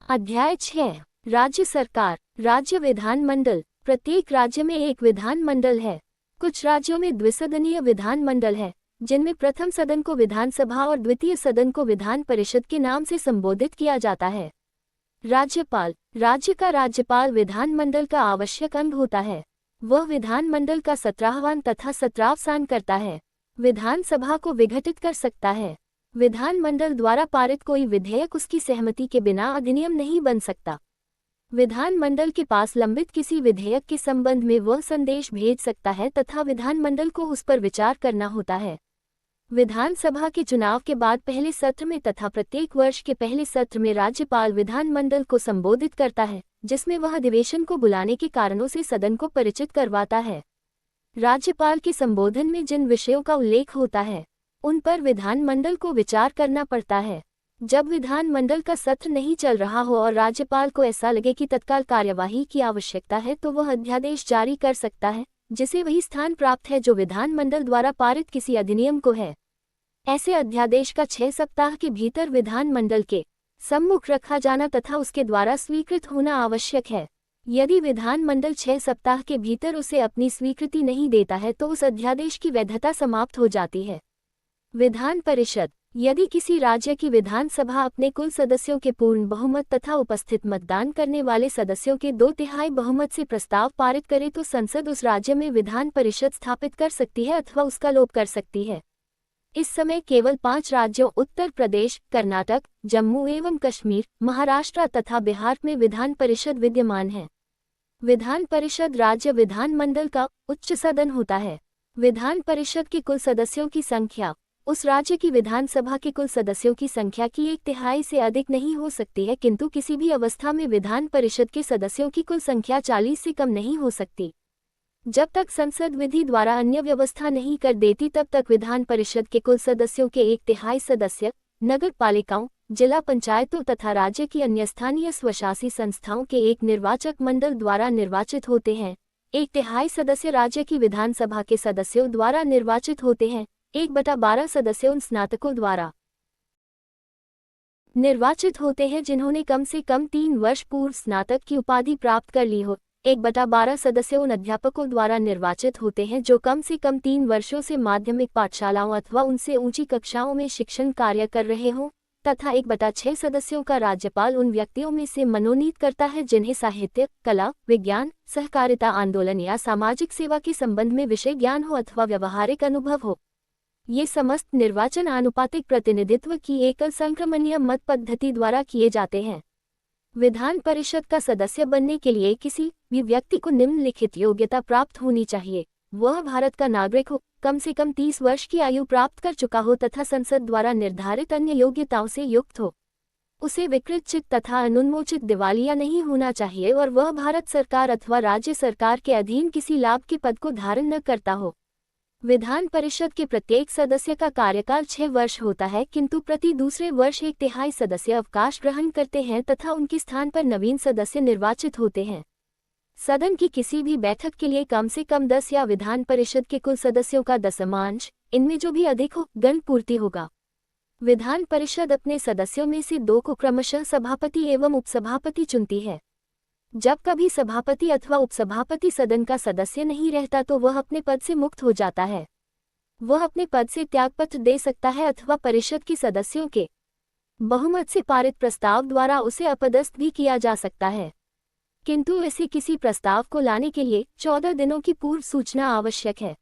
अध्याय 6। राज्य सरकार। राज्य विधान मंडल। प्रत्येक राज्य में एक विधान मंडल है। कुछ राज्यों में द्विसदनीय विधान मंडल है, जिनमें प्रथम सदन को विधानसभा और द्वितीय सदन को विधान परिषद के नाम से संबोधित किया जाता है। राज्यपाल। राज्य का राज्यपाल विधान मंडल का आवश्यक अंग होता है। वह विधान मंडल का 17वां तथा 17वां करता है। विधानसभा को विघटित कर सकता है। विधान मंडल द्वारा पारित कोई विधेयक उसकी सहमति के बिना अधिनियम नहीं बन सकता। विधान मंडल के पास लंबित किसी विधेयक के संबंध में वह संदेश भेज सकता है तथा विधान मंडल को उस पर विचार करना होता है। विधानसभा के चुनाव के बाद पहले सत्र में तथा प्रत्येक वर्ष के पहले सत्र में राज्यपाल विधान मंडल को संबोधित करता है, जिसमें वह अधिवेशन को बुलाने के कारणों से सदन को परिचित करवाता है। राज्यपाल के संबोधन में जिन विषयों का उल्लेख होता है, उन पर विधान मंडल को विचार करना पड़ता है। जब विधान मंडल का सत्र नहीं चल रहा हो और राज्यपाल को ऐसा लगे कि तत्काल कार्यवाही की आवश्यकता है, तो वह अध्यादेश जारी कर सकता है, जिसे वही स्थान प्राप्त है जो विधान मंडल द्वारा पारित किसी अधिनियम को है। ऐसे अध्यादेश का 6 सप्ताह के भीतर विधान मंडल के सम्मुख रखा जाना तथा उसके द्वारा स्वीकृत होना आवश्यक है। यदि विधान मंडल 6 सप्ताह के भीतर उसे अपनी स्वीकृति नहीं देता है, तो उस अध्यादेश की वैधता समाप्त हो जाती है। विधान परिषद। यदि किसी राज्य की विधानसभा अपने कुल सदस्यों के पूर्ण बहुमत तथा उपस्थित मतदान करने वाले सदस्यों के 2/3 बहुमत से प्रस्ताव पारित करे, तो संसद उस राज्य में विधान परिषद स्थापित कर सकती है अथवा उसका लोप कर सकती है। इस समय केवल 5 राज्यों उत्तर प्रदेश, कर्नाटक, जम्मू एवं कश्मीर, महाराष्ट्र तथा बिहार में विधान परिषद विद्यमान है। विधान परिषद राज्य विधान मंडल का उच्च सदन होता है। विधान परिषद के कुल सदस्यों की संख्या उस राज्य की विधानसभा के कुल सदस्यों की संख्या की 1/3 से अधिक नहीं हो सकती है, किंतु किसी भी अवस्था में विधान परिषद के सदस्यों की कुल संख्या 40 से कम नहीं हो सकती। जब तक संसद विधि द्वारा अन्य व्यवस्था नहीं कर देती, तब तक विधान परिषद के कुल सदस्यों के 1/3 सदस्य नगर पालिकाओं, जिला पंचायतों तथा राज्य की अन्य स्थानीय स्वशासी संस्थाओं के एक निर्वाचक मंडल द्वारा निर्वाचित होते हैं। 1/3 सदस्य राज्य की विधानसभा के सदस्यों द्वारा निर्वाचित होते हैं। 1/12 सदस्य उन स्नातकों द्वारा निर्वाचित होते हैं जिन्होंने कम से कम 3 वर्ष पूर्व स्नातक की उपाधि प्राप्त कर ली हो। 1/12 सदस्य उन अध्यापकों द्वारा निर्वाचित होते हैं जो कम से कम 3 वर्षों से माध्यमिक पाठशालाओं अथवा उनसे ऊंची कक्षाओं में शिक्षण कार्य कर रहे हों, तथा 1/6 सदस्यों का राज्यपाल उन व्यक्तियों में से मनोनीत करता है जिन्हें साहित्य, कला, विज्ञान, सहकारिता आंदोलन या सामाजिक सेवा के संबंध में विषय ज्ञान हो अथवा व्यवहारिक अनुभव हो। ये समस्त निर्वाचन आनुपातिक प्रतिनिधित्व की एकल संक्रमणीय मत पद्धति द्वारा किए जाते हैं। विधान परिषद का सदस्य बनने के लिए किसी भी व्यक्ति को निम्नलिखित योग्यता प्राप्त होनी चाहिए। वह भारत का नागरिक हो, कम से कम 30 वर्ष की आयु प्राप्त कर चुका हो तथा संसद द्वारा निर्धारित अन्य योग्यताओं से युक्त हो। उसे विकृत चित्त तथा अनुन्मोचित दिवालिया नहीं होना चाहिए और वह भारत सरकार अथवा राज्य सरकार के अधीन किसी लाभ के पद को धारण न करता हो। विधान परिषद के प्रत्येक सदस्य का कार्यकाल 6 वर्ष होता है, किंतु प्रति दूसरे वर्ष 1/3 सदस्य अवकाश ग्रहण करते हैं तथा उनके स्थान पर नवीन सदस्य निर्वाचित होते हैं। सदन की किसी भी बैठक के लिए कम से कम 10 या विधान परिषद के कुल सदस्यों का 10वांश, इनमें जो भी अधिक हो, गण पूर्ति होगा। विधान परिषद अपने सदस्यों में से 2 को क्रमशः सभापति एवं उपसभापति चुनती है। जब कभी सभापति अथवा उपसभापति सदन का सदस्य नहीं रहता, तो वह अपने पद से मुक्त हो जाता है। वह अपने पद से त्यागपत्र दे सकता है अथवा परिषद के सदस्यों के बहुमत से पारित प्रस्ताव द्वारा उसे अपदस्थ भी किया जा सकता है, किंतु ऐसे किसी प्रस्ताव को लाने के लिए 14 दिनों की पूर्व सूचना आवश्यक है।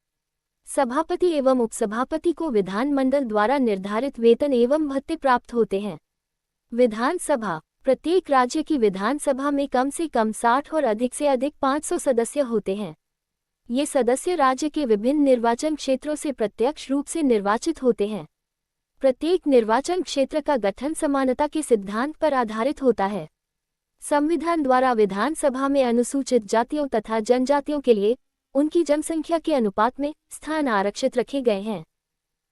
सभापति एवं उपसभापति को विधान मंडल द्वारा निर्धारित वेतन एवं भत्ते प्राप्त होते हैं। विधानसभा। प्रत्येक राज्य की विधानसभा में कम से कम 60 और अधिक से अधिक 500 सदस्य होते हैं। ये सदस्य राज्य के विभिन्न निर्वाचन क्षेत्रों से प्रत्यक्ष रूप से निर्वाचित होते हैं। प्रत्येक निर्वाचन क्षेत्र का गठन समानता के सिद्धांत पर आधारित होता है। संविधान द्वारा विधानसभा में अनुसूचित जातियों तथा जनजातियों के लिए उनकी जनसंख्या के अनुपात में स्थान आरक्षित रखे गए हैं।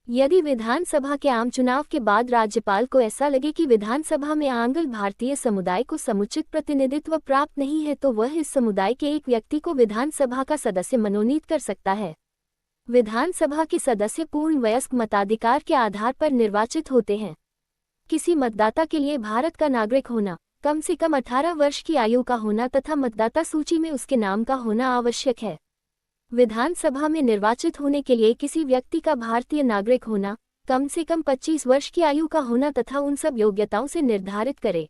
यदि विधानसभा के आम चुनाव के बाद राज्यपाल को ऐसा लगे कि विधानसभा में आंग्ल भारतीय समुदाय को समुचित प्रतिनिधित्व प्राप्त नहीं है, तो वह इस समुदाय के एक व्यक्ति को विधानसभा का सदस्य मनोनीत कर सकता है। विधानसभा के सदस्य पूर्ण वयस्क मताधिकार के आधार पर निर्वाचित होते हैं। किसी मतदाता के लिए भारत का नागरिक होना कम से कम 18 वर्ष की आयु का होना तथा मतदाता सूची में उसके नाम का होना आवश्यक है। विधानसभा में निर्वाचित होने के लिए किसी व्यक्ति का भारतीय नागरिक होना, कम से कम 25 वर्ष की आयु का होना तथा उन सब योग्यताओं से निर्धारित करे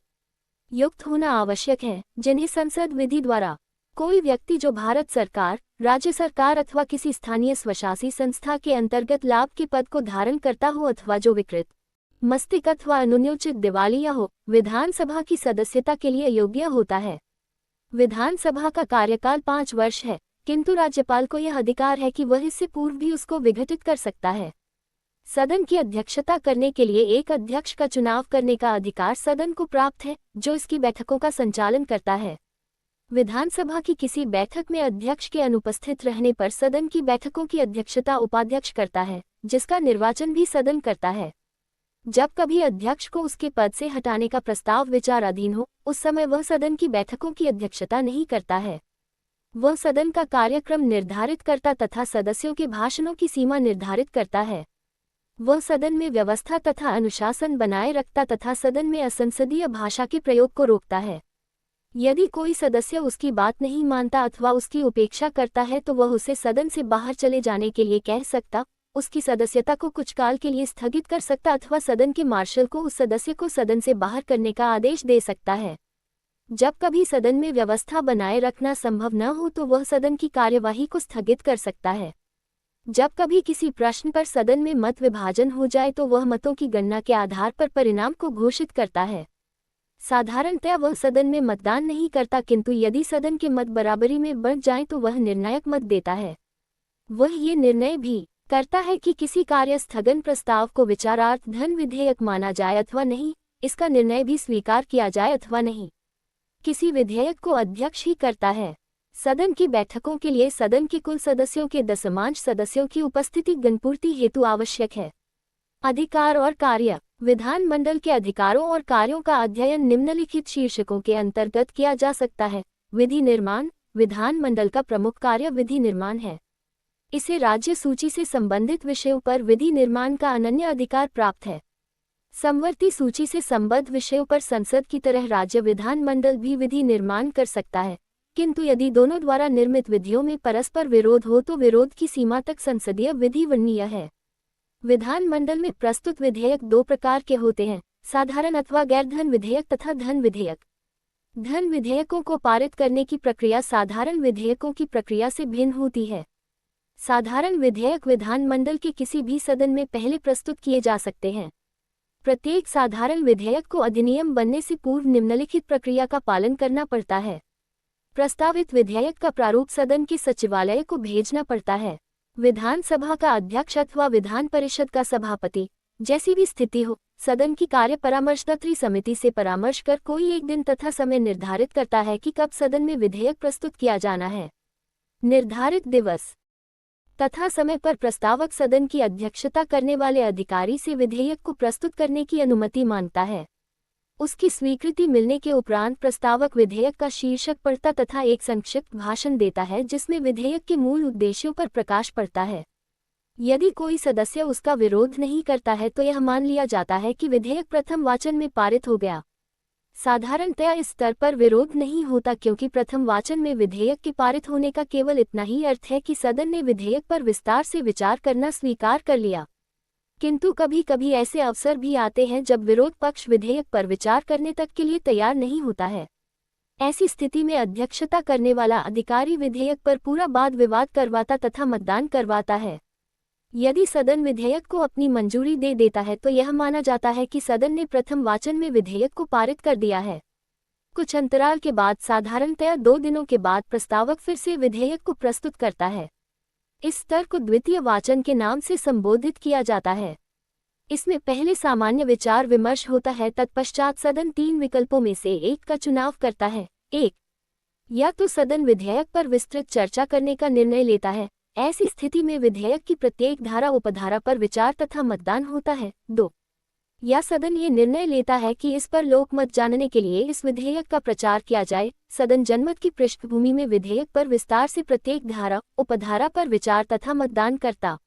युक्त होना आवश्यक है, जिन्हें संसद विधि द्वारा कोई व्यक्ति जो भारत सरकार, राज्य सरकार अथवा किसी स्थानीय स्वशासी संस्था के अंतर्गत लाभ के पद को धारण करता हो अथवा जो विकृत मस्तिष्क अथवा अनुन्योचित दिवालिया हो, विधानसभा की सदस्यता के लिए योग्य होता है। विधानसभा का कार्यकाल 5 वर्ष है, किंतु राज्यपाल को यह अधिकार है कि वह इससे पूर्व भी उसको विघटित कर सकता है। सदन की अध्यक्षता करने के लिए एक अध्यक्ष का चुनाव करने का अधिकार सदन को प्राप्त है, जो इसकी बैठकों का संचालन करता है। विधानसभा की किसी बैठक में अध्यक्ष के अनुपस्थित रहने पर सदन की बैठकों की अध्यक्षता उपाध्यक्ष करता है, जिसका निर्वाचन भी सदन करता है। जब कभी अध्यक्ष को उसके पद से हटाने का प्रस्ताव विचाराधीन हो, उस समय वह सदन की बैठकों की अध्यक्षता नहीं करता है। वह सदन का कार्यक्रम निर्धारित करता तथा सदस्यों के भाषणों की सीमा निर्धारित करता है। वह सदन में व्यवस्था तथा अनुशासन बनाए रखता तथा सदन में असंसदीय भाषा के प्रयोग को रोकता है। यदि कोई सदस्य उसकी बात नहीं मानता अथवा उसकी उपेक्षा करता है तो वह उसे सदन से बाहर चले जाने के लिए कह सकता, उसकी सदस्यता को कुछ काल के लिए स्थगित कर सकता अथवा सदन के मार्शल को उस सदस्य को सदन से बाहर करने का आदेश दे सकता है। जब कभी सदन में व्यवस्था बनाए रखना संभव न हो तो वह सदन की कार्यवाही को स्थगित कर सकता है। जब कभी किसी प्रश्न पर सदन में मत विभाजन हो जाए तो वह मतों की गणना के आधार पर परिणाम को घोषित करता है। साधारणतया वह सदन में मतदान नहीं करता, किंतु यदि सदन के मत बराबरी में बढ़ जाएं तो वह निर्णायक मत देता है। वह ये निर्णय भी करता है कि किसी कार्य स्थगन प्रस्ताव को विचारार्थ धन विधेयक माना जाए अथवा नहीं, इसका निर्णय भी स्वीकार किया जाए अथवा नहीं। किसी विधेयक को अध्यक्ष ही करता है। सदन की बैठकों के लिए सदन के कुल सदस्यों के 10वांश सदस्यों की उपस्थिति गणपूर्ति हेतु आवश्यक है। अधिकार और कार्य। विधानमंडल के अधिकारों और कार्यों का अध्ययन निम्नलिखित शीर्षकों के अंतर्गत किया जा सकता है। विधि निर्माण। विधानमंडल का प्रमुख कार्य विधि निर्माण है। इसे राज्य सूची से संबंधित विषयों पर विधि निर्माण का अनन्य अधिकार प्राप्त है। समवर्ती सूची से संबद्ध विषयों पर संसद की तरह राज्य विधानमंडल भी विधि निर्माण कर सकता है, किंतु यदि दोनों द्वारा निर्मित विधियों में परस्पर विरोध हो तो विरोध की सीमा तक संसदीय विधि वर्णनीय है। विधानमंडल में प्रस्तुत विधेयक 2 प्रकार के होते हैं, साधारण अथवा गैर धन विधेयक तथा धन विधेयक। धन विधेयकों को पारित करने की प्रक्रिया साधारण विधेयकों की प्रक्रिया से भिन्न होती है। साधारण विधेयक विधानमंडल के किसी भी सदन में पहले प्रस्तुत किए जा सकते हैं। प्रत्येक साधारण विधेयक को अधिनियम बनने से पूर्व निम्नलिखित प्रक्रिया का पालन करना पड़ता है। प्रस्तावित विधेयक का प्रारूप सदन के सचिवालय को भेजना पड़ता है। विधानसभा का अध्यक्ष अथवा विधान परिषद का सभापति, जैसी भी स्थिति हो, सदन की कार्य परामर्शदात्री समिति से परामर्श कर कोई एक दिन तथा समय निर्धारित करता है कि कब सदन में विधेयक प्रस्तुत किया जाना है। निर्धारित दिवस तथा समय पर प्रस्तावक सदन की अध्यक्षता करने वाले अधिकारी से विधेयक को प्रस्तुत करने की अनुमति मांगता है। उसकी स्वीकृति मिलने के उपरांत प्रस्तावक विधेयक का शीर्षक पढ़ता तथा एक संक्षिप्त भाषण देता है जिसमें विधेयक के मूल उद्देश्यों पर प्रकाश पड़ता है। यदि कोई सदस्य उसका विरोध नहीं करता है तो यह मान लिया जाता है कि विधेयक प्रथम वाचन में पारित हो गया। साधारणतया इस स्तर पर विरोध नहीं होता, क्योंकि प्रथम वाचन में विधेयक के पारित होने का केवल इतना ही अर्थ है कि सदन ने विधेयक पर विस्तार से विचार करना स्वीकार कर लिया। किंतु कभी कभी ऐसे अवसर भी आते हैं जब विरोध पक्ष विधेयक पर विचार करने तक के लिए तैयार नहीं होता है। ऐसी स्थिति में अध्यक्षता करने वाला अधिकारी विधेयक पर पूरा वाद विवाद करवाता तथा मतदान करवाता है। यदि सदन विधेयक को अपनी मंजूरी दे देता है तो यह माना जाता है कि सदन ने प्रथम वाचन में विधेयक को पारित कर दिया है। कुछ अंतराल के बाद, साधारणतया 2 दिनों के बाद, प्रस्तावक फिर से विधेयक को प्रस्तुत करता है। इस स्तर को द्वितीय वाचन के नाम से संबोधित किया जाता है। इसमें पहले सामान्य विचार विमर्श होता है, तत्पश्चात सदन 3 विकल्पों में से एक का चुनाव करता है। 1. या तो सदन विधेयक पर विस्तृत चर्चा करने का निर्णय लेता है। ऐसी स्थिति में विधेयक की प्रत्येक धारा उपधारा पर विचार तथा मतदान होता है। 2. या सदन ये निर्णय लेता है कि इस पर लोकमत जानने के लिए इस विधेयक का प्रचार किया जाए। सदन जनमत की पृष्ठभूमि में विधेयक पर विस्तार से प्रत्येक धारा उपधारा पर विचार तथा मतदान करता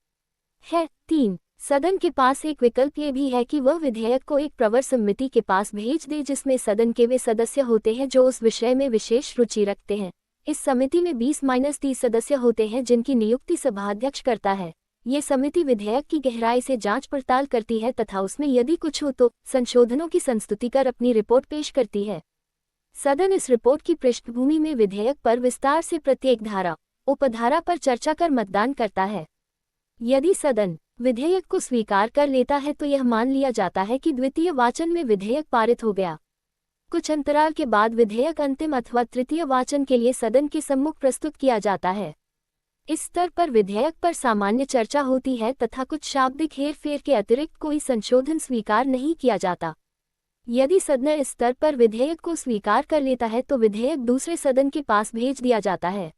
है। 3. सदन के पास एक विकल्प ये भी है कि वह विधेयक को एक प्रवर समिति के पास भेज दे जिसमें सदन के वे सदस्य होते हैं जो उस विषय में विशेष रुचि रखते हैं। इस समिति में 20-30 सदस्य होते हैं जिनकी नियुक्ति सभाध्यक्ष करता है। ये समिति विधेयक की गहराई से जांच पड़ताल करती है तथा उसमें यदि कुछ हो तो संशोधनों की संस्तुति कर अपनी रिपोर्ट पेश करती है। सदन इस रिपोर्ट की पृष्ठभूमि में विधेयक पर विस्तार से प्रत्येक धारा उपधारा पर चर्चा कर मतदान करता है। यदि सदन विधेयक को स्वीकार कर लेता है तो यह मान लिया जाता है कि द्वितीय वाचन में विधेयक पारित हो गया। कुछ अंतराल के बाद विधेयक अंतिम अथवा तृतीय वाचन के लिए सदन के सम्मुख प्रस्तुत किया जाता है। इस स्तर पर विधेयक पर सामान्य चर्चा होती है तथा कुछ शाब्दिक हेरफेर के अतिरिक्त कोई संशोधन स्वीकार नहीं किया जाता। यदि सदन इस स्तर पर विधेयक को स्वीकार कर लेता है तो विधेयक दूसरे सदन के पास भेज दिया जाता है।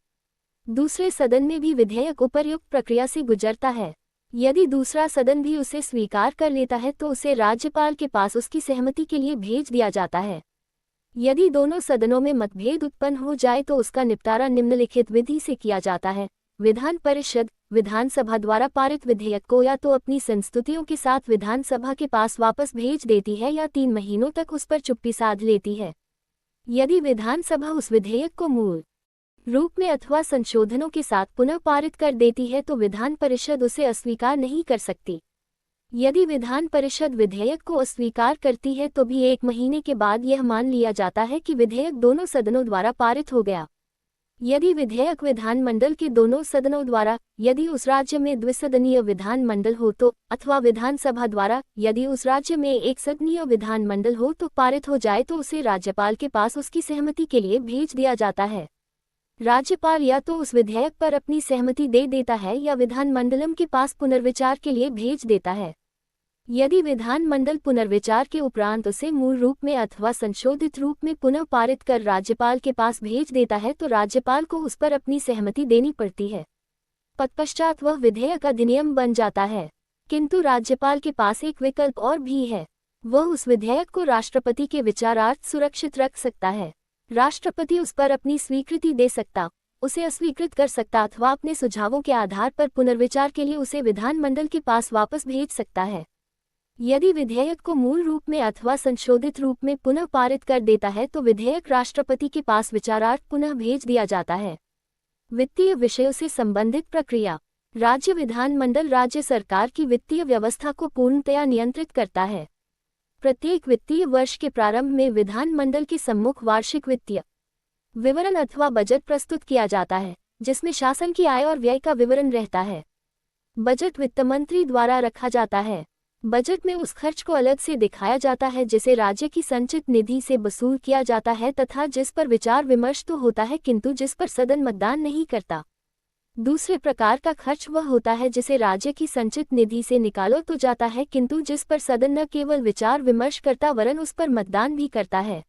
दूसरे सदन में भी विधेयक उपर्युक्त प्रक्रिया से गुजरता है। यदि दूसरा सदन भी उसे स्वीकार कर लेता है तो उसे राज्यपाल के पास उसकी सहमति के लिए भेज दिया जाता है। यदि दोनों सदनों में मतभेद उत्पन्न हो जाए तो उसका निपटारा निम्नलिखित विधि से किया जाता है। विधान परिषद विधानसभा द्वारा पारित विधेयक को या तो अपनी संस्तुतियों के साथ विधानसभा के पास वापस भेज देती है या 3 महीनों तक उस पर चुप्पी साध लेती है। यदि विधानसभा उस विधेयक को मूल रूप में अथवा संशोधनों के साथ पुनः पारित कर देती है तो विधान परिषद उसे अस्वीकार नहीं कर सकती। यदि विधान परिषद विधेयक को अस्वीकार करती है तो भी 1 महीने के बाद यह मान लिया जाता है कि विधेयक दोनों सदनों द्वारा पारित हो गया। यदि विधेयक विधानमंडल के दोनों सदनों द्वारा, यदि उस राज्य में द्विसदनीय विधानमंडल हो तो, अथवा विधानसभा द्वारा, यदि उस राज्य में एक सदनीय विधानमंडल हो तो पारित हो जाए तो उसे राज्यपाल के पास उसकी सहमति के लिए भेज दिया जाता है। राज्यपाल या तो उस विधेयक पर अपनी सहमति दे देता है या विधानमंडलम के पास पुनर्विचार के लिए भेज देता है। यदि विधानमंडल पुनर्विचार के उपरांत उसे मूल रूप में अथवा संशोधित रूप में पुनः पारित कर राज्यपाल के पास भेज देता है तो राज्यपाल को उस पर अपनी सहमति देनी पड़ती है। तत्पश्चात वह विधेयक अधिनियम बन जाता है। किंतु राज्यपाल के पास एक विकल्प और भी है। वह उस विधेयक को राष्ट्रपति के विचारार्थ सुरक्षित रख सकता है। राष्ट्रपति उस पर अपनी स्वीकृति दे सकता, उसे अस्वीकृत कर सकता अथवा अपने सुझावों के आधार पर पुनर्विचार के लिए उसे विधानमंडल के पास वापस भेज सकता है। यदि विधेयक को मूल रूप में अथवा संशोधित रूप में पुनः पारित कर देता है तो विधेयक राष्ट्रपति के पास विचारार्थ पुनः भेज दिया जाता है। वित्तीय विषयों से संबंधित प्रक्रिया। राज्य विधानमंडल राज्य सरकार की वित्तीय व्यवस्था को पूर्णतया नियंत्रित करता है। प्रत्येक वित्तीय वर्ष के प्रारंभ में विधानमंडल के सम्मुख वार्षिक वित्तीय विवरण अथवा बजट प्रस्तुत किया जाता है, जिसमें शासन की आय और व्यय का विवरण रहता है। बजट वित्त मंत्री द्वारा रखा जाता है। बजट में उस खर्च को अलग से दिखाया जाता है जिसे राज्य की संचित निधि से वसूल किया जाता है तथा जिस पर विचार विमर्श तो होता है किंतु जिस पर सदन मतदान नहीं करता। दूसरे प्रकार का खर्च वह होता है जिसे राज्य की संचित निधि से निकालो तो जाता है किंतु जिस पर सदन न केवल विचार विमर्श करता वरन उस पर मतदान भी करता है।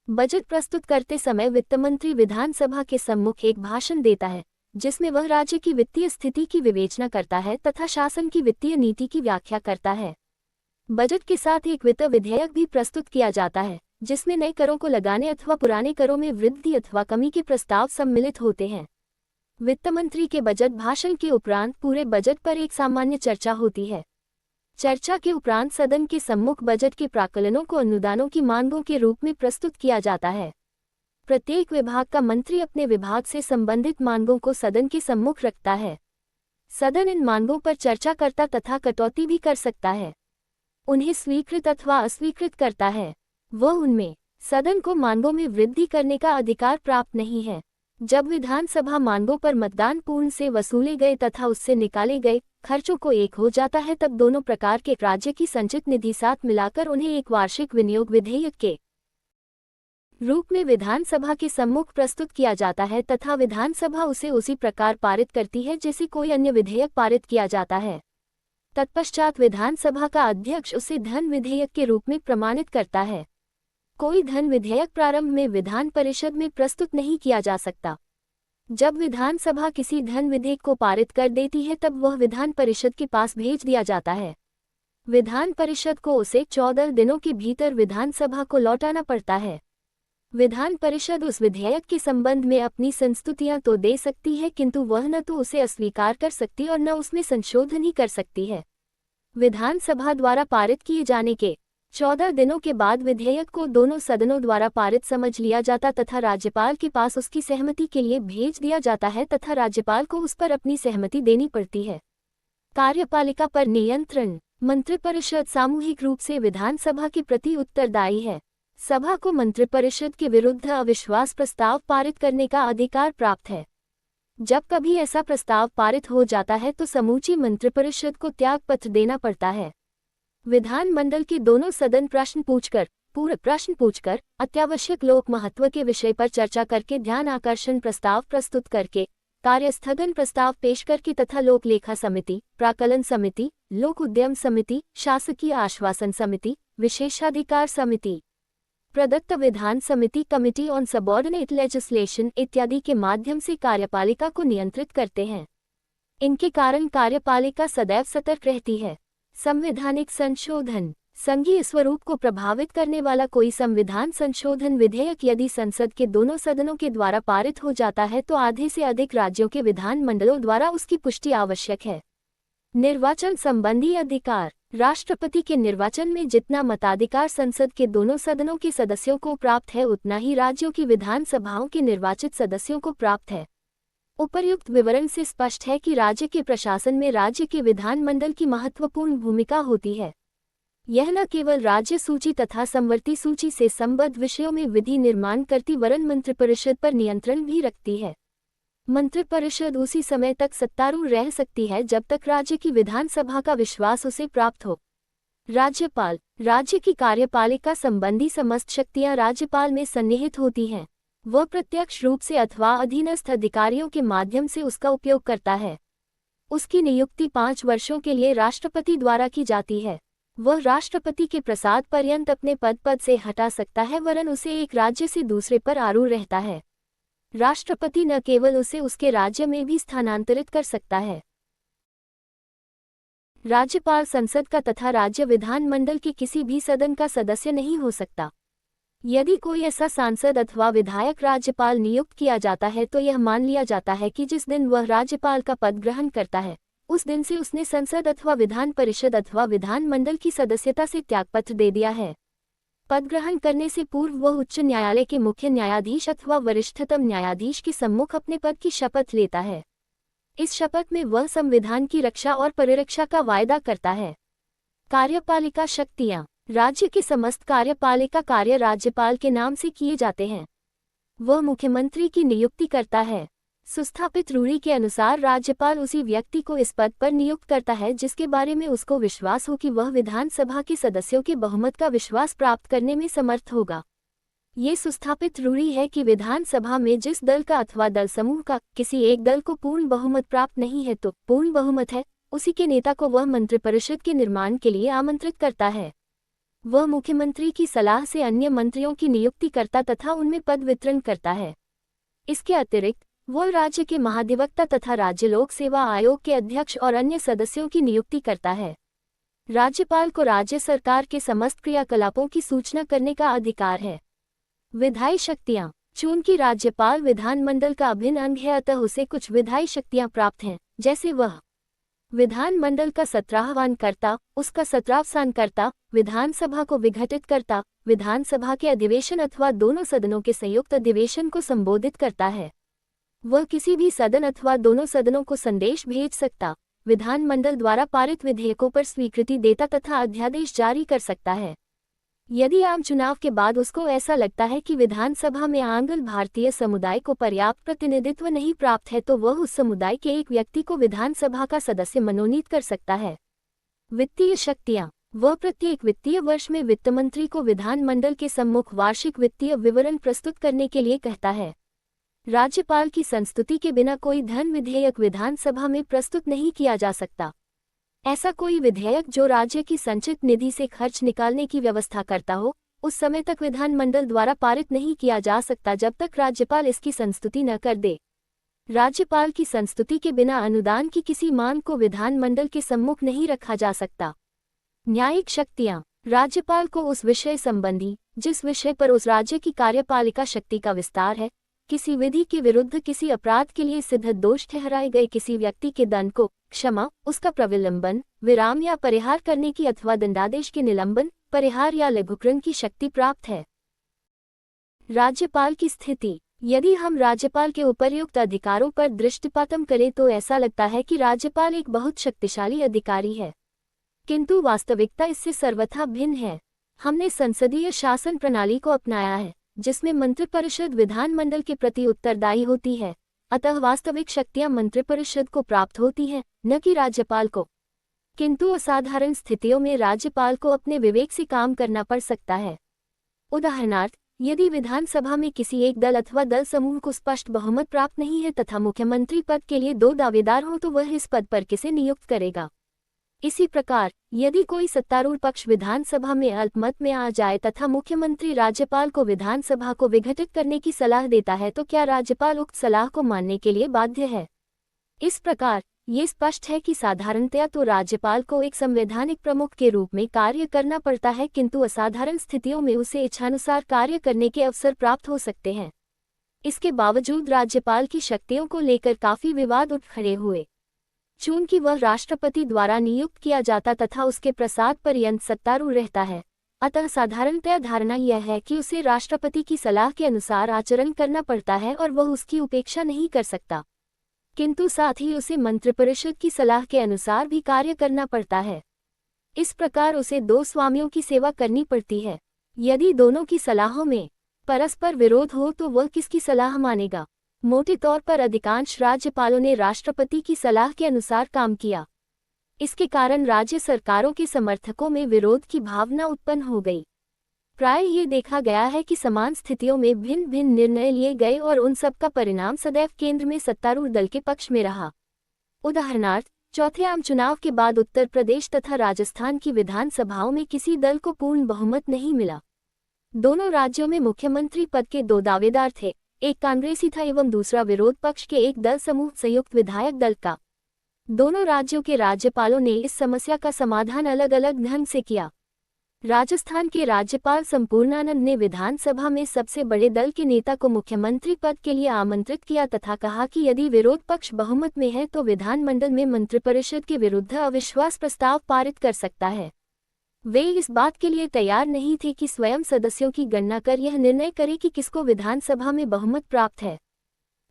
बजट प्रस्तुत करते समय वित्त मंत्री विधानसभा के सम्मुख एक भाषण देता है जिसमें वह राज्य की वित्तीय स्थिति की विवेचना करता है तथा शासन की वित्तीय नीति की व्याख्या करता है। बजट के साथ एक वित्त विधेयक भी प्रस्तुत किया जाता है जिसमें नए करों को लगाने अथवा पुराने करों में वृद्धि अथवा कमी के प्रस्ताव सम्मिलित होते हैं। वित्त मंत्री के बजट भाषण के उपरांत पूरे बजट पर एक सामान्य चर्चा होती है। चर्चा के उपरांत सदन के सम्मुख बजट के प्राक्कलनों को अनुदानों की मांगों के रूप में प्रस्तुत किया जाता है। प्रत्येक विभाग का मंत्री अपने विभाग से संबंधित मांगों को सदन के सम्मुख रखता है। सदन इन मांगों पर चर्चा करता तथा कटौती भी कर सकता है, उन्हें स्वीकृत अथवा अस्वीकृत करता है। वह उनमें सदन को मांगों में वृद्धि करने का अधिकार प्राप्त नहीं है। जब विधानसभा मांगों पर मतदान पूर्ण से वसूले गए तथा उससे निकाले गए खर्चों को एक हो जाता है तब दोनों प्रकार के राज्य की संचित निधि साथ मिलाकर उन्हें एक वार्षिक विनियोग विधेयक के रूप में विधानसभा के सम्मुख प्रस्तुत किया जाता है तथा विधानसभा उसे उसी प्रकार पारित करती है जैसे कोई अन्य विधेयक पारित किया जाता है। तत्पश्चात विधानसभा का अध्यक्ष उसे धन विधेयक के रूप में प्रमाणित करता है। कोई धन विधेयक प्रारंभ में विधान परिषद में प्रस्तुत नहीं किया जा सकता। जब विधानसभा किसी धन विधेयक को पारित कर देती है तब वह विधान परिषद के पास भेज दिया जाता है। विधान परिषद को उसे 14 दिनों के भीतर विधानसभा को लौटाना पड़ता है। विधान परिषद उस विधेयक के संबंध में अपनी संस्तुतियां तो दे सकती है किंतु वह न तो उसे अस्वीकार कर सकती और न उसमें संशोधन ही कर सकती है। विधानसभा द्वारा पारित किए जाने के 14 दिनों के बाद विधेयक को दोनों सदनों द्वारा पारित समझ लिया जाता तथा राज्यपाल के पास उसकी सहमति के लिए भेज दिया जाता है तथा राज्यपाल को उस पर अपनी सहमति देनी पड़ती है। कार्यपालिका पर नियंत्रण। मंत्रिपरिषद सामूहिक रूप से विधानसभा के प्रति उत्तरदायी है। सभा को मंत्रिपरिषद के विरुद्ध अविश्वास प्रस्ताव पारित करने का अधिकार प्राप्त है। जब कभी ऐसा प्रस्ताव पारित हो जाता है तो समूची मंत्रिपरिषद को त्यागपत्र देना पड़ता है। विधानमंडल के दोनों सदन पूरक प्रश्न पूछकर अत्यावश्यक लोक महत्व के विषय पर चर्चा करके ध्यान आकर्षण प्रस्ताव प्रस्तुत करके कार्यस्थगन प्रस्ताव पेश करके तथा लोक लेखा समिति, प्राकलन समिति, लोक उद्यम समिति, शासकीय आश्वासन समिति, विशेषाधिकार समिति, प्रदत्त विधान समिति, कमिटी ऑन सबऑर्डिनेट लेजिस्लेशन इत्यादि के माध्यम से कार्यपालिका को नियंत्रित करते हैं। इनके कारण कार्यपालिका सदैव सतर्क रहती है। संवैधानिक संशोधन। संघीय स्वरूप को प्रभावित करने वाला कोई संविधान संशोधन विधेयक यदि संसद के दोनों सदनों के द्वारा पारित हो जाता है तो आधे से अधिक राज्यों के विधानमंडलों द्वारा उसकी पुष्टि आवश्यक है। निर्वाचन संबंधी अधिकार। राष्ट्रपति के निर्वाचन में जितना मताधिकार संसद के दोनों सदनों के सदस्यों को प्राप्त है उतना ही राज्यों की विधानसभाओं के निर्वाचित सदस्यों को प्राप्त है। उपर्युक्त विवरण से स्पष्ट है कि राज्य के प्रशासन में राज्य के विधानमंडल की महत्वपूर्ण भूमिका होती है। यह न केवल राज्य सूची तथा समवर्ती सूची से संबद्ध विषयों में विधि निर्माण करती वरन मंत्रिपरिषद पर नियंत्रण भी रखती है। मंत्रिपरिषद उसी समय तक सत्तारूढ़ रह सकती है जब तक राज्य की विधानसभा का विश्वास उसे प्राप्त हो। राज्यपाल। राज्य की कार्यपालिका संबंधी समस्त शक्तियां राज्यपाल में सन्निहित होती हैं। वह प्रत्यक्ष रूप से अथवा अधीनस्थ अधिकारियों के माध्यम से उसका उपयोग करता है। उसकी नियुक्ति 5 वर्षों के लिए राष्ट्रपति द्वारा की जाती है। वह राष्ट्रपति के प्रसाद पर्यंत अपने पद से हटा सकता है वरन उसे एक राज्य से दूसरे पर आरूढ़ रहता है। राष्ट्रपति न केवल उसे उसके राज्य में भी स्थानांतरित कर सकता है। राज्यपाल संसद का तथा राज्य विधानमंडल के किसी भी सदन का सदस्य नहीं हो सकता। यदि कोई ऐसा सांसद अथवा विधायक राज्यपाल नियुक्त किया जाता है तो यह मान लिया जाता है कि जिस दिन वह राज्यपाल का पद ग्रहण करता है उस दिन से उसने संसद अथवा विधान परिषद अथवा विधानमंडल की सदस्यता से त्यागपत्र दे दिया है। पद ग्रहण करने से पूर्व वह उच्च न्यायालय के मुख्य न्यायाधीश अथवा वरिष्ठतम न्यायाधीश के सम्मुख अपने पद की शपथ लेता है। इस शपथ में वह संविधान की रक्षा और परिरक्षा का वायदा करता है। कार्यपालिका शक्तियां। राज्य के समस्त कार्यपालिका कार्य राज्यपाल के नाम से किए जाते हैं। वह मुख्यमंत्री की नियुक्ति करता है। सुस्थापित रूढ़ि के अनुसार राज्यपाल उसी व्यक्ति को इस पद पर नियुक्त करता है जिसके बारे में उसको विश्वास हो कि वह विधानसभा के सदस्यों के बहुमत का विश्वास प्राप्त करने में समर्थ होगा। ये सुस्थापित रूढ़ि है कि विधानसभा में जिस दल का अथवा दल समूह का किसी एक दल को पूर्ण बहुमत प्राप्त नहीं है तो पूर्ण बहुमत है, उसी के नेता को वह मंत्रिपरिषद के निर्माण के लिए आमंत्रित करता है। वह मुख्यमंत्री की सलाह से अन्य मंत्रियों की नियुक्ति करता तथा उनमें पद वितरण करता है। इसके अतिरिक्त वह राज्य के महाधिवक्ता तथा राज्य लोक सेवा आयोग के अध्यक्ष और अन्य सदस्यों की नियुक्ति करता है। राज्यपाल को राज्य सरकार के समस्त क्रियाकलापों की सूचना करने का अधिकार है। विधायी शक्तियां। चूंकि राज्यपाल विधानमंडल का अभिन्न अंग है अतः उसे कुछ विधायी शक्तियां प्राप्त हैं, जैसे वह विधानमंडल का 17वां कर्ता, उसका 17वां कर्ता, विधानसभा को विघटित करता, विधानसभा के अधिवेशन अथवा दोनों सदनों के संयुक्त अधिवेशन को संबोधित करता है। वह किसी भी सदन अथवा दोनों सदनों को संदेश भेज सकता, विधानमंडल द्वारा पारित विधेयकों पर स्वीकृति देता तथा अध्यादेश जारी कर सकता है। यदि आम चुनाव के बाद उसको ऐसा लगता है कि विधानसभा में आंग्ल भारतीय समुदाय को पर्याप्त प्रतिनिधित्व नहीं प्राप्त है तो वह उस समुदाय के एक व्यक्ति को विधानसभा का सदस्य मनोनीत कर सकता है। वित्तीय शक्तियां। वह प्रत्येक वित्तीय वर्ष में वित्त मंत्री को विधानमंडल के सम्मुख वार्षिक वित्तीय विवरण प्रस्तुत करने के लिए कहता है। राज्यपाल की संस्तुति के बिना कोई धन विधेयक विधानसभा में प्रस्तुत नहीं किया जा सकता। ऐसा कोई विधेयक जो राज्य की संचित निधि से खर्च निकालने की व्यवस्था करता हो, उस समय तक विधानमंडल द्वारा पारित नहीं किया जा सकता जब तक राज्यपाल इसकी संस्तुति न कर दे। राज्यपाल की संस्तुति के बिना अनुदान की किसी मांग को विधानमंडल के सम्मुख नहीं रखा जा सकता। न्यायिक शक्तियां। राज्यपाल को उस विषय संबंधी जिस विषय पर उस राज्य की कार्यपालिका शक्ति का विस्तार है किसी विधि के विरुद्ध किसी अपराध के लिए सिद्ध दोष ठहराए गए किसी व्यक्ति के दंड को क्षमा, उसका प्रविलंबन, विराम या परिहार करने की अथवा दंडादेश के निलंबन, परिहार या लघुकरण की शक्ति प्राप्त है। राज्यपाल की स्थिति। यदि हम राज्यपाल के उपर्युक्त अधिकारों पर दृष्टिपात करें तो ऐसा लगता है कि राज्यपाल एक बहुत शक्तिशाली अधिकारी है, किंतु वास्तविकता इससे सर्वथा भिन्न है। हमने संसदीय शासन प्रणाली को अपनाया है, जिसमें मंत्रिपरिषद विधानमंडल के प्रति उत्तरदायी होती है, अतः वास्तविक शक्तियां मंत्रिपरिषद को प्राप्त होती हैं, न कि राज्यपाल को। किंतु असाधारण स्थितियों में राज्यपाल को अपने विवेक से काम करना पड़ सकता है। उदाहरणार्थ, यदि विधानसभा में किसी एक दल अथवा दल समूह को स्पष्ट बहुमत प्राप्त नहीं है तथा मुख्यमंत्री पद के लिए 2 दावेदार हों तो वह इस पद पर किसे नियुक्त करेगा। इसी प्रकार, यदि कोई सत्तारूढ़ पक्ष विधानसभा में अल्पमत में आ जाए तथा मुख्यमंत्री राज्यपाल को विधानसभा को विघटित करने की सलाह देता है तो क्या राज्यपाल उक्त सलाह को मानने के लिए बाध्य है। इस प्रकार ये स्पष्ट है कि साधारणतया तो राज्यपाल को एक संवैधानिक प्रमुख के रूप में कार्य करना पड़ता है, किंतु असाधारण स्थितियों में उसे इच्छानुसार कार्य करने के अवसर प्राप्त हो सकते हैं। इसके बावजूद राज्यपाल की शक्तियों को लेकर काफी विवाद उठ खड़े हुए। चूंकि वह राष्ट्रपति द्वारा नियुक्त किया जाता तथा उसके प्रसाद पर्यंत सत्तारूढ़ रहता है, अतः साधारणतया धारणा यह है कि उसे राष्ट्रपति की सलाह के अनुसार आचरण करना पड़ता है और वह उसकी उपेक्षा नहीं कर सकता, किंतु साथ ही उसे मंत्रिपरिषद की सलाह के अनुसार भी कार्य करना पड़ता है। इस प्रकार उसे 2 स्वामियों की सेवा करनी पड़ती है। यदि दोनों की सलाहों में परस्पर विरोध हो तो वह किसकी सलाह मानेगा। मोटे तौर पर अधिकांश राज्यपालों ने राष्ट्रपति की सलाह के अनुसार काम किया। इसके कारण राज्य सरकारों के समर्थकों में विरोध की भावना उत्पन्न हो गई। प्राय ये देखा गया है कि समान स्थितियों में भिन्न भिन्न निर्णय लिए गए और उन सब का परिणाम सदैव केंद्र में सत्तारूढ़ दल के पक्ष में रहा। उदाहरणार्थ, चौथे आम चुनाव के बाद उत्तर प्रदेश तथा राजस्थान की विधानसभाओं में किसी दल को पूर्ण बहुमत नहीं मिला। दोनों राज्यों में मुख्यमंत्री पद के 2 दावेदार थे, एक कांग्रेसी था एवं दूसरा विरोध पक्ष के एक दल समूह संयुक्त विधायक दल का। दोनों राज्यों के राज्यपालों ने इस समस्या का समाधान अलग अलग ढंग से किया। राजस्थान के राज्यपाल संपूर्णानंद ने विधानसभा में सबसे बड़े दल के नेता को मुख्यमंत्री पद के लिए आमंत्रित किया तथा कहा कि यदि विरोध पक्ष बहुमत में है तो विधानमंडल में मंत्रिपरिषद के विरुद्ध अविश्वास प्रस्ताव पारित कर सकता है। वे इस बात के लिए तैयार नहीं थे कि स्वयं सदस्यों की गणना कर यह निर्णय करे कि किसको विधानसभा में बहुमत प्राप्त है।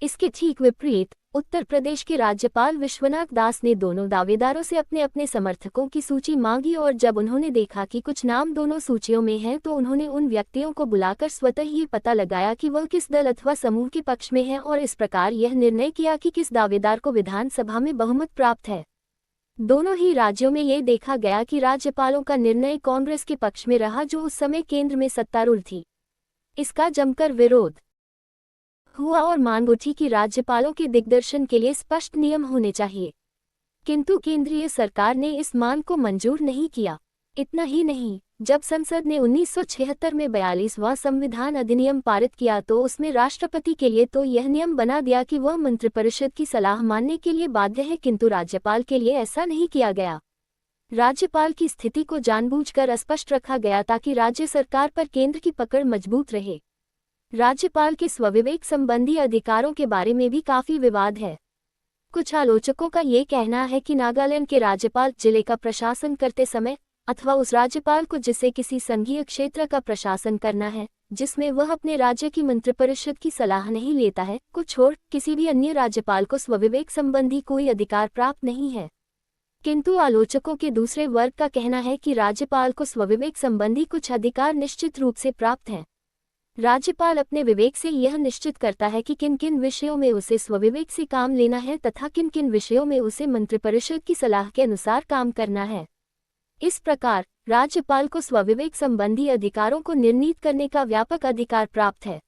इसके ठीक विपरीत उत्तर प्रदेश के राज्यपाल विश्वनाथ दास ने दोनों दावेदारों से अपने अपने समर्थकों की सूची मांगी और जब उन्होंने देखा कि कुछ नाम दोनों सूचियों में हैं तो उन्होंने उन व्यक्तियों को बुलाकर स्वतः ही पता लगाया कि वह किस दल अथवा समूह के पक्ष में है और इस प्रकार यह निर्णय किया कि किस दावेदार को विधानसभा में बहुमत प्राप्त है। दोनों ही राज्यों में ये देखा गया कि राज्यपालों का निर्णय कांग्रेस के पक्ष में रहा, जो उस समय केंद्र में सत्तारूढ़ थी। इसका जमकर विरोध हुआ और मांग उठी कि राज्यपालों के दिग्दर्शन के लिए स्पष्ट नियम होने चाहिए, किंतु केंद्रीय सरकार ने इस मांग को मंजूर नहीं किया। इतना ही नहीं, जब संसद ने 1976 में 42वां संविधान अधिनियम पारित किया तो उसमें राष्ट्रपति के लिए तो यह नियम बना दिया कि वह मंत्रिपरिषद की सलाह मानने के लिए बाध्य है, किंतु राज्यपाल के लिए ऐसा नहीं किया गया। राज्यपाल की स्थिति को जानबूझकर अस्पष्ट रखा गया ताकि राज्य सरकार पर केंद्र की पकड़ मजबूत रहे। राज्यपाल के स्वविवेक संबंधी अधिकारों के बारे में भी काफी विवाद है। कुछ आलोचकों का ये कहना है कि नागालैंड के राज्यपाल जिले का प्रशासन करते समय अथवा उस राज्यपाल को जिसे किसी संघीय क्षेत्र का प्रशासन करना है, जिसमें वह अपने राज्य की मंत्रिपरिषद की सलाह नहीं लेता है, को छोड़ किसी भी अन्य राज्यपाल को स्वविवेक संबंधी कोई अधिकार प्राप्त नहीं है। किंतु आलोचकों के दूसरे वर्ग का कहना है कि राज्यपाल को स्वविवेक संबंधी कुछ अधिकार निश्चित रूप से प्राप्त हैं। राज्यपाल अपने विवेक से यह निश्चित करता है कि किन किन विषयों में उसे स्वविवेक से काम लेना है तथा किन किन विषयों में उसे मंत्रिपरिषद की सलाह के अनुसार काम करना है। इस प्रकार राज्यपाल को स्वविवेक संबंधी अधिकारों को निर्णीत करने का व्यापक अधिकार प्राप्त है।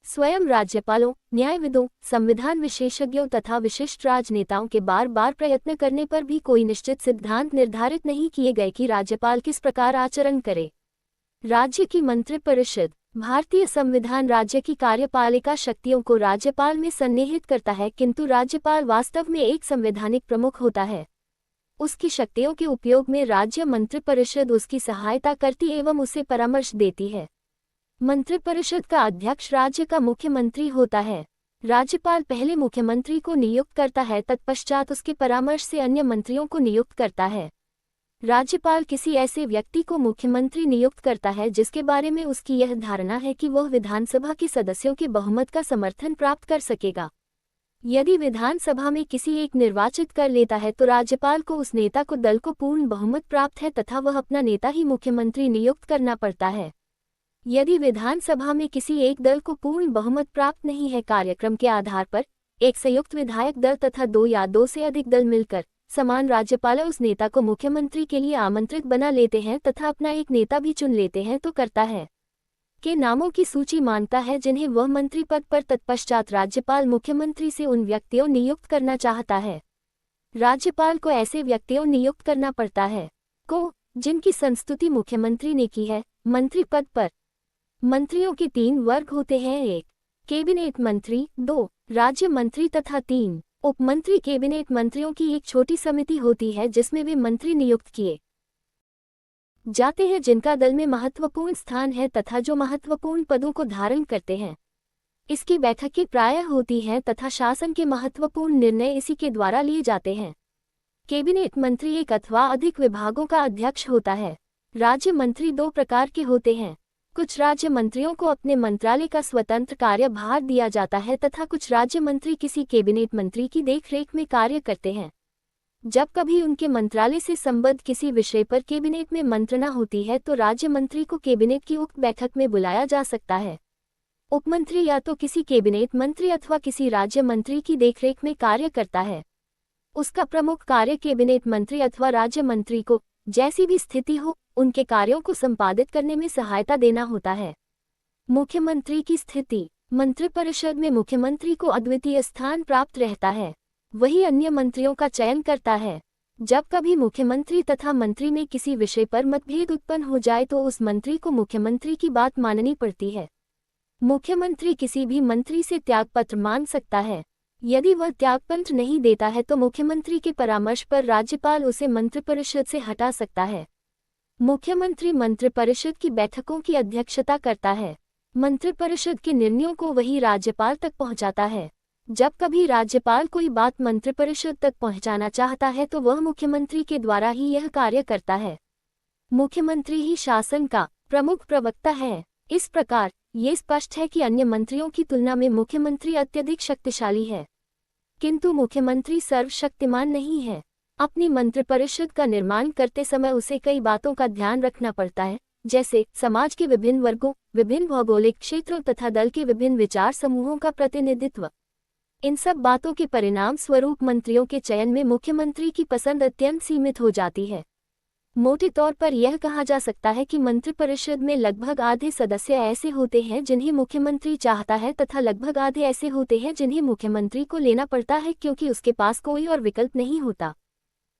स्वयं राज्यपालों, न्यायविदों, संविधान विशेषज्ञों तथा विशिष्ट राजनेताओं के बार बार प्रयत्न करने पर भी कोई निश्चित सिद्धांत निर्धारित नहीं किए गए कि राज्यपाल किस प्रकार आचरण करे। राज्य की मंत्रिपरिषद। भारतीय संविधान राज्य की कार्यपालिका शक्तियों को राज्यपाल में सन्निहित करता है, किंतु राज्यपाल वास्तव में एक संवैधानिक प्रमुख होता है। उसकी शक्तियों के उपयोग में राज्य मंत्रिपरिषद उसकी सहायता करती एवं उसे परामर्श देती है। मंत्रिपरिषद का अध्यक्ष राज्य का मुख्यमंत्री होता है। राज्यपाल पहले मुख्यमंत्री को नियुक्त करता है, तत्पश्चात उसके परामर्श से अन्य मंत्रियों को नियुक्त करता है। राज्यपाल किसी ऐसे व्यक्ति को मुख्यमंत्री नियुक्त करता है जिसके बारे में उसकी यह धारणा है कि वह विधानसभा के सदस्यों के बहुमत का समर्थन प्राप्त कर सकेगा। यदि विधानसभा में किसी एक निर्वाचित कर लेता है तो राज्यपाल को उस नेता को दल को पूर्ण बहुमत प्राप्त है तथा वह अपना नेता ही मुख्यमंत्री नियुक्त करना पड़ता है। यदि विधानसभा में किसी एक दल को पूर्ण बहुमत प्राप्त नहीं है, कार्यक्रम के आधार पर एक संयुक्त विधायक दल तथा दो या दो से अधिक दल मिलकर समान राज्यपाल उस नेता को मुख्यमंत्री के लिए आमंत्रित बना लेते हैं तथा अपना एक नेता भी चुन लेते हैं तो करता है के नामों की सूची मांगता है जिन्हें वह मंत्री पद पर तत्पश्चात राज्यपाल मुख्यमंत्री से उन व्यक्तियों नियुक्त करना चाहता है। राज्यपाल को ऐसे व्यक्तियों नियुक्त करना पड़ता है जिनकी संस्तुति मुख्यमंत्री ने की है। मंत्री पद पर मंत्रियों के 3 वर्ग होते हैं, 1 कैबिनेट मंत्री, 2 राज्य मंत्री तथा 3 उप मंत्री। कैबिनेट मंत्रियों की एक छोटी समिति होती है जिसमें वे मंत्री नियुक्त किए जाते हैं जिनका दल में महत्वपूर्ण स्थान है तथा जो महत्वपूर्ण पदों को धारण करते हैं। इसकी बैठकें प्रायः होती हैं तथा शासन के महत्वपूर्ण निर्णय इसी के द्वारा लिए जाते हैं। कैबिनेट मंत्री एक अथवा अधिक विभागों का अध्यक्ष होता है। राज्य मंत्री 2 प्रकार के होते हैं। कुछ राज्य मंत्रियों को अपने मंत्रालय का स्वतंत्र कार्यभार दिया जाता है तथा कुछ राज्य मंत्री किसी कैबिनेट मंत्री की देखरेख में कार्य करते हैं। जब कभी उनके मंत्रालय से संबद्ध किसी विषय पर कैबिनेट में मंत्रणा होती है तो राज्य मंत्री को कैबिनेट की उक्त बैठक में बुलाया जा सकता है। उपमंत्री या तो किसी कैबिनेट मंत्री अथवा किसी राज्य मंत्री की देखरेख में कार्य करता है। उसका प्रमुख कार्य कैबिनेट मंत्री अथवा राज्य मंत्री को जैसी भी स्थिति हो उनके कार्यों को संपादित करने में सहायता देना होता है। मुख्यमंत्री की स्थिति। मंत्रिपरिषद में मुख्यमंत्री को अद्वितीय स्थान प्राप्त रहता है, वही अन्य मंत्रियों का चयन करता है। जब कभी मुख्यमंत्री तथा मंत्री में किसी विषय पर मतभेद उत्पन्न हो जाए तो उस मंत्री को मुख्यमंत्री की बात माननी पड़ती है। मुख्यमंत्री किसी भी मंत्री से त्यागपत्र मांग सकता है। यदि वह त्यागपत्र नहीं देता है तो मुख्यमंत्री के परामर्श पर राज्यपाल उसे मंत्रिपरिषद से हटा सकता है। मुख्यमंत्री मंत्रिपरिषद की बैठकों की अध्यक्षता करता है। मंत्रिपरिषद के निर्णयों को वही राज्यपाल तक पहुंचाता है। जब कभी राज्यपाल कोई बात मंत्रिपरिषद तक पहुंचाना चाहता है तो वह मुख्यमंत्री के द्वारा ही यह कार्य करता है। मुख्यमंत्री ही शासन का प्रमुख प्रवक्ता है। इस प्रकार ये स्पष्ट है कि अन्य मंत्रियों की तुलना में मुख्यमंत्री अत्यधिक शक्तिशाली है, किंतु मुख्यमंत्री सर्वशक्तिमान नहीं है। अपनी मंत्रिपरिषद का निर्माण करते समय उसे कई बातों का ध्यान रखना पड़ता है, जैसे समाज के विभिन्न वर्गों, विभिन्न भौगोलिक क्षेत्रों तथा दल के विभिन्न विचार समूहों का प्रतिनिधित्व। इन सब बातों के परिणाम स्वरूप मंत्रियों के चयन में मुख्यमंत्री की पसंद अत्यंत सीमित हो जाती है। मोटे तौर पर यह कहा जा सकता है कि मंत्रिपरिषद में लगभग आधे सदस्य ऐसे होते हैं जिन्हें मुख्यमंत्री चाहता है तथा लगभग आधे ऐसे होते हैं जिन्हें मुख्यमंत्री को लेना पड़ता है क्योंकि उसके पास कोई और विकल्प नहीं होता।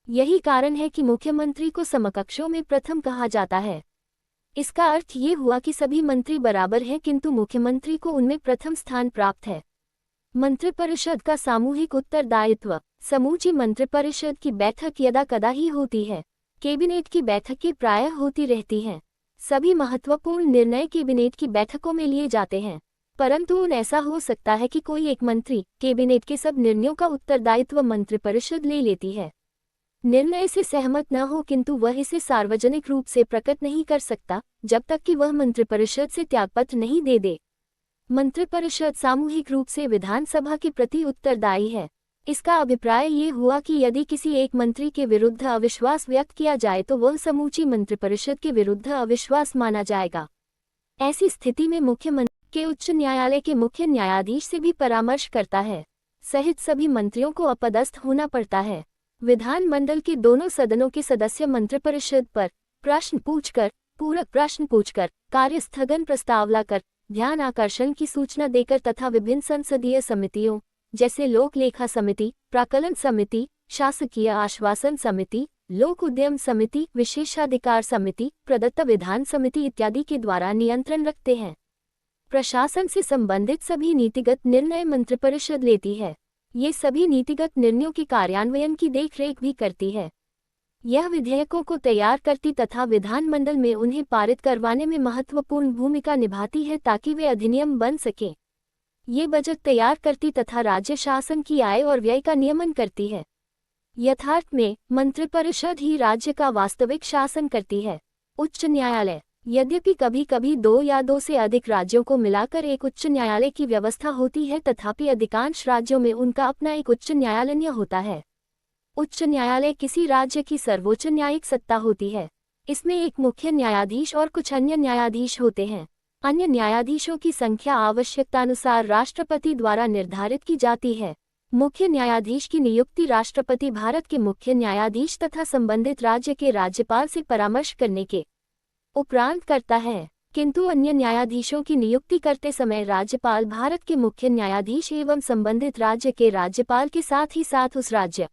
यही कारण है कि मुख्यमंत्री को समकक्षों में प्रथम कहा जाता है। इसका अर्थ ये हुआ कि सभी मंत्री बराबर हैं किंतु मुख्यमंत्री को उनमें प्रथम स्थान प्राप्त है। मंत्रिपरिषद का सामूहिक उत्तरदायित्व। समूची मंत्रिपरिषद की बैठक यदाकदा ही होती है। कैबिनेट की बैठकें प्रायः होती रहती हैं। सभी महत्वपूर्ण निर्णय कैबिनेट की बैठकों में लिए जाते हैं, परंतु ऐसा हो सकता है कि कोई एक मंत्री कैबिनेट के सब निर्णयों का उत्तरदायित्व मंत्रिपरिषद ले लेती है। निर्णय से सहमत न हो किंतु वह इसे सार्वजनिक रूप से प्रकट नहीं कर सकता जब तक कि वह मंत्रिपरिषद से त्यागपत्र नहीं दे दे। मंत्रिपरिषद सामूहिक रूप से विधानसभा के प्रति उत्तरदायी है। इसका अभिप्राय ये हुआ कि यदि किसी एक मंत्री के विरुद्ध अविश्वास व्यक्त किया जाए तो वह समूची मंत्रिपरिषद के विरुद्ध अविश्वास माना जाएगा। ऐसी स्थिति में मुख्यमंत्री के उच्च न्यायालय के मुख्य न्यायाधीश से भी परामर्श करता है, सहित सभी मंत्रियों को अपदस्थ होना पड़ता है। विधानमंडल के दोनों सदनों के सदस्य मंत्रिपरिषद पर प्रश्न पूछकर, पूरक प्रश्न पूछकर, कार्य स्थगन प्रस्ताव लाकर, ध्यान आकर्षण की सूचना देकर तथा विभिन्न संसदीय समितियों जैसे लोक लेखा समिति, प्राक्कलन समिति, शासकीय आश्वासन समिति, लोक उद्यम समिति, विशेषाधिकार समिति, प्रदत्त विधान समिति इत्यादि के द्वारा नियंत्रण रखते हैं। प्रशासन से संबंधित सभी नीतिगत निर्णय मंत्रिपरिषद लेती है। ये सभी नीतिगत निर्णयों के कार्यान्वयन की देखरेख भी करती है। यह विधेयकों को तैयार करती तथा विधानमंडल में उन्हें पारित करवाने में महत्वपूर्ण भूमिका निभाती है ताकि वे अधिनियम बन सकें। ये बजट तैयार करती तथा राज्य शासन की आय और व्यय का नियमन करती है। यथार्थ में मंत्रिपरिषद ही राज्य का वास्तविक शासन करती है। उच्च न्यायालय। यद्यपि कभी कभी 2 या 2 से अधिक राज्यों को मिलाकर एक उच्च न्यायालय की व्यवस्था होती है, तथापि अधिकांश राज्यों में उनका अपना एक उच्च न्यायालय होता है। उच्च न्यायालय किसी राज्य की सर्वोच्च न्यायिक सत्ता होती है। इसमें एक मुख्य न्यायाधीश और कुछ अन्य न्यायाधीश होते हैं। अन्य न्यायाधीशों की संख्या आवश्यकतानुसार राष्ट्रपति द्वारा निर्धारित की जाती है। मुख्य न्यायाधीश की नियुक्ति राष्ट्रपति भारत के मुख्य न्यायाधीश तथा संबंधित राज्य के राज्यपाल से परामर्श करने के उपरांत करता है, किंतु अन्य न्यायाधीशों की नियुक्ति करते समय राज्यपाल भारत के मुख्य न्यायाधीश एवं संबंधित राज्य के राज्यपाल के साथ ही साथ उस राज्य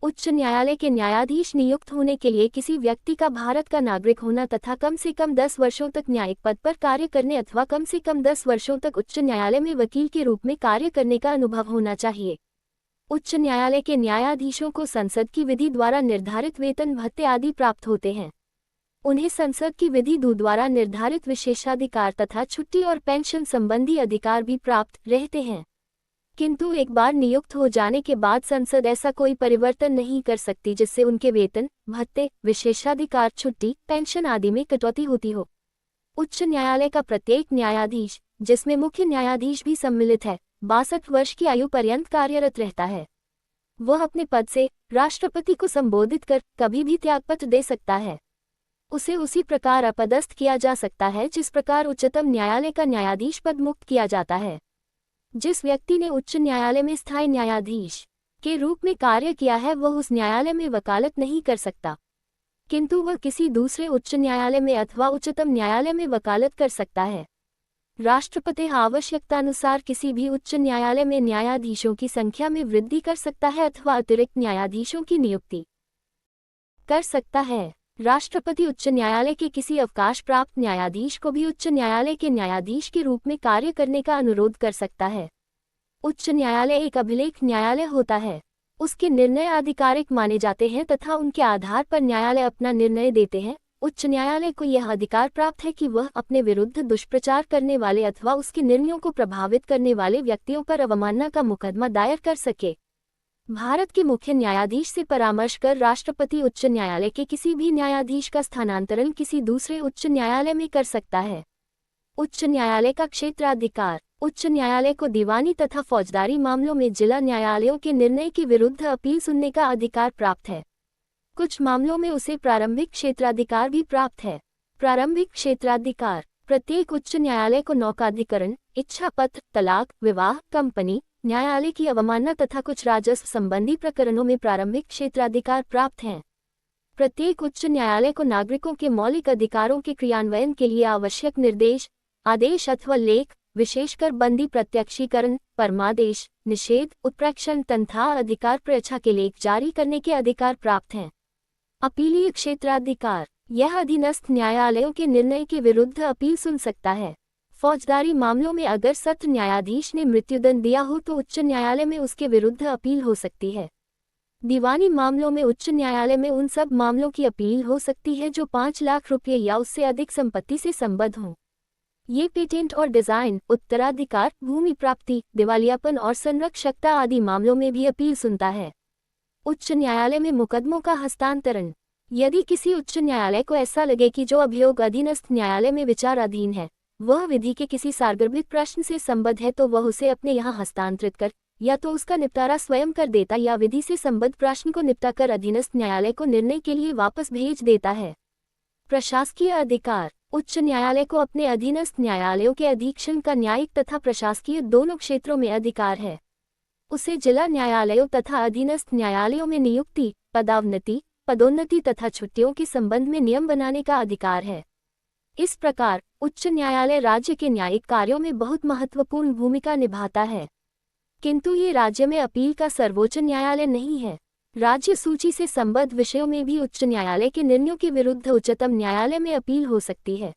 उच्च न्यायालय के न्यायाधीश नियुक्त होने के लिए किसी व्यक्ति का भारत का नागरिक होना तथा कम से कम 10 वर्षों तक न्यायिक पद पर कार्य करने अथवा कम से कम 10 वर्षों तक उच्च न्यायालय में वकील के रूप में कार्य करने का अनुभव होना चाहिए। उच्च न्यायालय के न्यायाधीशों को संसद की विधि द्वारा निर्धारित वेतन भत्ते आदि प्राप्त होते हैं। उन्हें संसद की विधि द्वारा निर्धारित विशेषाधिकार तथा छुट्टी और पेंशन संबंधी अधिकार भी प्राप्त रहते हैं, किंतु एक बार नियुक्त हो जाने के बाद संसद ऐसा कोई परिवर्तन नहीं कर सकती जिससे उनके वेतन, भत्ते, विशेषाधिकार, छुट्टी, पेंशन आदि में कटौती होती हो। उच्च न्यायालय का प्रत्येक न्यायाधीश, जिसमें मुख्य न्यायाधीश भी सम्मिलित है, 62 वर्ष की आयु पर्यंत कार्यरत रहता है। वह अपने पद से राष्ट्रपति को संबोधित कर कभी भी त्यागपत्र दे सकता है। उसे उसी प्रकार अपदस्थ किया जा सकता है जिस प्रकार उच्चतम न्यायालय का न्यायाधीश पद मुक्त किया जाता है। जिस व्यक्ति ने उच्च न्यायालय में स्थायी न्यायाधीश के रूप में कार्य किया है वह उस न्यायालय में वकालत नहीं कर सकता, किंतु वह किसी दूसरे उच्च न्यायालय में अथवा उच्चतम न्यायालय में वकालत कर सकता है। राष्ट्रपति आवश्यकतानुसार किसी भी उच्च न्यायालय में न्यायाधीशों की संख्या में वृद्धि कर सकता है अथवा अतिरिक्त न्यायाधीशों की नियुक्ति कर सकता है। राष्ट्रपति उच्च न्यायालय के किसी अवकाश प्राप्त न्यायाधीश को भी उच्च न्यायालय के न्यायाधीश के रूप में कार्य करने का अनुरोध कर सकता है। उच्च न्यायालय एक अभिलेख न्यायालय होता है। उसके निर्णय आधिकारिक माने जाते हैं तथा उनके आधार पर न्यायालय अपना निर्णय देते हैं। उच्च न्यायालय को यह अधिकार प्राप्त है कि वह अपने विरुद्ध दुष्प्रचार करने वाले अथवा उसके निर्णयों को प्रभावित करने वाले व्यक्तियों पर अवमानना का मुकदमा दायर कर सके। भारत के मुख्य न्यायाधीश से परामर्श कर राष्ट्रपति उच्च न्यायालय के किसी भी न्यायाधीश का स्थानांतरण किसी दूसरे उच्च न्यायालय में कर सकता है। उच्च न्यायालय का क्षेत्राधिकार। उच्च न्यायालय को दीवानी तथा फौजदारी मामलों में जिला न्यायालयों के निर्णय के विरुद्ध अपील सुनने का अधिकार प्राप्त है। कुछ मामलों में उसे प्रारंभिक क्षेत्राधिकार भी प्राप्त है। प्रारंभिक क्षेत्राधिकार। प्रत्येक उच्च न्यायालय को नौकाधिकरण, इच्छा पत्र, तलाक, विवाह, कंपनी, न्यायालय की अवमानना तथा कुछ राजस्व संबंधी प्रकरणों में प्रारंभिक क्षेत्राधिकार प्राप्त हैं। प्रत्येक उच्च न्यायालय को नागरिकों के मौलिक अधिकारों के क्रियान्वयन के लिए आवश्यक निर्देश, आदेश अथवा लेख, विशेषकर बंदी प्रत्यक्षीकरण, परमादेश, निषेध, उत्प्रेक्षण तथा अधिकार प्रच्छा के लेख जारी करने के अधिकार प्राप्त हैं। अपीलीय क्षेत्राधिकार। यह अधीनस्थ न्यायालयों के निर्णय के विरुद्ध अपील सुन सकता है। फौजदारी मामलों में अगर सत्र न्यायाधीश ने मृत्युदंड दिया हो तो उच्च न्यायालय में उसके विरुद्ध अपील हो सकती है। दीवानी मामलों में उच्च न्यायालय में उन सब मामलों की अपील हो सकती है जो 5 लाख रुपये या उससे अधिक संपत्ति से संबद्ध हों। ये पेटेंट और डिजाइन, उत्तराधिकार, भूमि प्राप्ति, दिवालियापन और संरक्षकता आदि मामलों में भी अपील सुनता है। उच्च न्यायालय में मुकदमों का हस्तांतरण। यदि किसी उच्च न्यायालय को ऐसा लगे कि जो अभियोग अधीनस्थ न्यायालय में विचाराधीन है वह विधि के किसी सार्वजनिक प्रश्न से संबद्ध है तो वह उसे अपने यहाँ हस्तांतरित कर या तो उसका निपटारा स्वयं कर देता या विधि से संबद्ध प्रश्न को निपटाकर अधीनस्थ न्यायालय को निर्णय के लिए वापस भेज देता है। प्रशासकीय अधिकार। उच्च न्यायालय को अपने अधीनस्थ न्यायालयों के अधीक्षण का न्यायिक तथा प्रशासकीय दोनों क्षेत्रों में अधिकार है। उसे जिला न्यायालयों तथा अधीनस्थ न्यायालयों में नियुक्ति, पदावनति, पदोन्नति तथा छुट्टियों के संबंध में नियम बनाने का अधिकार है। इस प्रकार उच्च न्यायालय राज्य के न्यायिक कार्यों में बहुत महत्वपूर्ण भूमिका निभाता है, किंतु ये राज्य में अपील का सर्वोच्च न्यायालय नहीं है। राज्य सूची से संबद्ध विषयों में भी उच्च न्यायालय के निर्णयों के विरुद्ध उच्चतम न्यायालय में अपील हो सकती है।